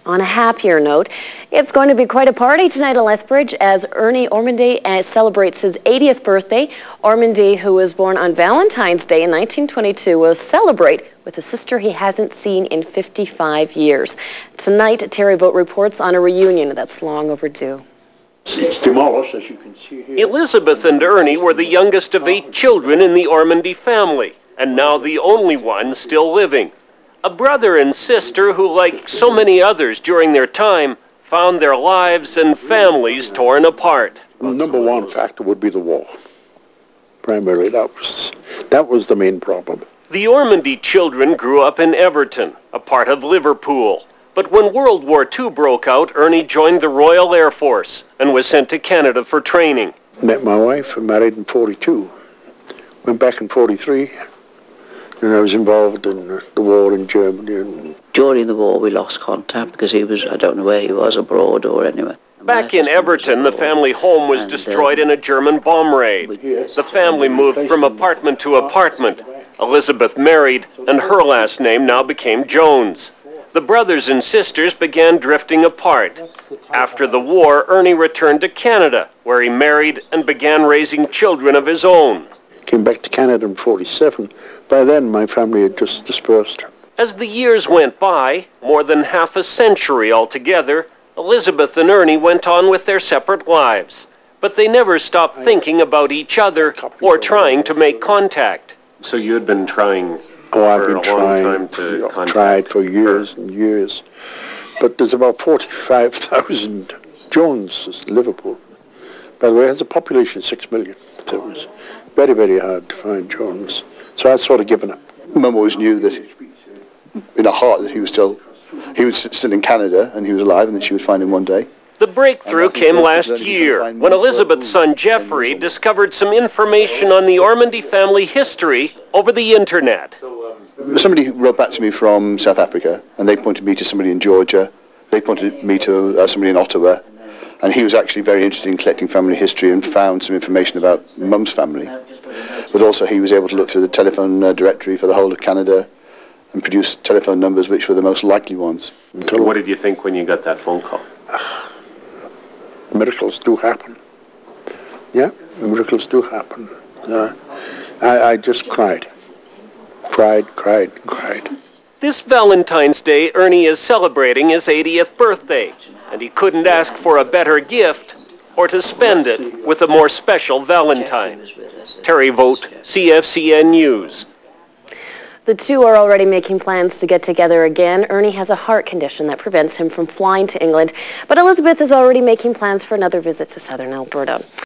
On a happier note, it's going to be quite a party tonight in Lethbridge as Ormandy celebrates his 80th birthday. Ormandy, who was born on Valentine's Day in 1922, will celebrate with a sister he hasn't seen in 55 years. Tonight, Terry Vogt reports on a reunion that's long overdue. It's demolished, as you can see here. Elizabeth and Ernie were the youngest of 8 children in the Ormandy family, and now the only one still living. A brother and sister who, like so many others during their time, found their lives and families torn apart. The number one factor would be the war. Primarily, that was the main problem. The Ormandy children grew up in Everton, a part of Liverpool. But when World War II broke out, Ernie joined the Royal Air Force and was sent to Canada for training. Met my wife and married in 42. Went back in 43. And I was involved in the war in Germany. During the war we lost contact because he was, I don't know where he was, abroad or anywhere. Back in Everton, the family home was destroyed in a German bomb raid. The family moved from apartment to apartment. Elizabeth married, and her last name now became Jones. The brothers and sisters began drifting apart. After the war, Ernie returned to Canada, where he married and began raising children of his own. Came back to Canada in 47. By then, my family had just dispersed. As the years went by, more than half a century altogether, Elizabeth and Ernie went on with their separate lives. But they never stopped thinking about each other or trying to make contact. So you had been trying for a long time to contact? Tried for years and years. But there's about 45,000 Joneses in Liverpool. By the way, it has a population of 6 million. So it was very, very hard to find Jones. So I'd sort of given up. Mum always knew that in her heart that he was still in Canada and he was alive and that she would find him one day. The breakthrough came last year when Elizabeth's son Jeffrey discovered some information on the Ormandy family history over the internet. Somebody wrote back to me from South Africa and they pointed me to somebody in Georgia. They pointed me to somebody in Ottawa. And he was actually very interested in collecting family history and found some information about Mum's family. But also he was able to look through the telephone directory for the whole of Canada and produce telephone numbers which were the most likely ones. What did you think when you got that phone call? Miracles do happen. Yeah, miracles do happen. I just cried. Cried. This Valentine's Day, Ernie is celebrating his 80th birthday, and he couldn't ask for a better gift or to spend it with a more special Valentine. Terry Vogt, CFCN News. The two are already making plans to get together again. Ernie has a heart condition that prevents him from flying to England, but Elizabeth is already making plans for another visit to southern Alberta.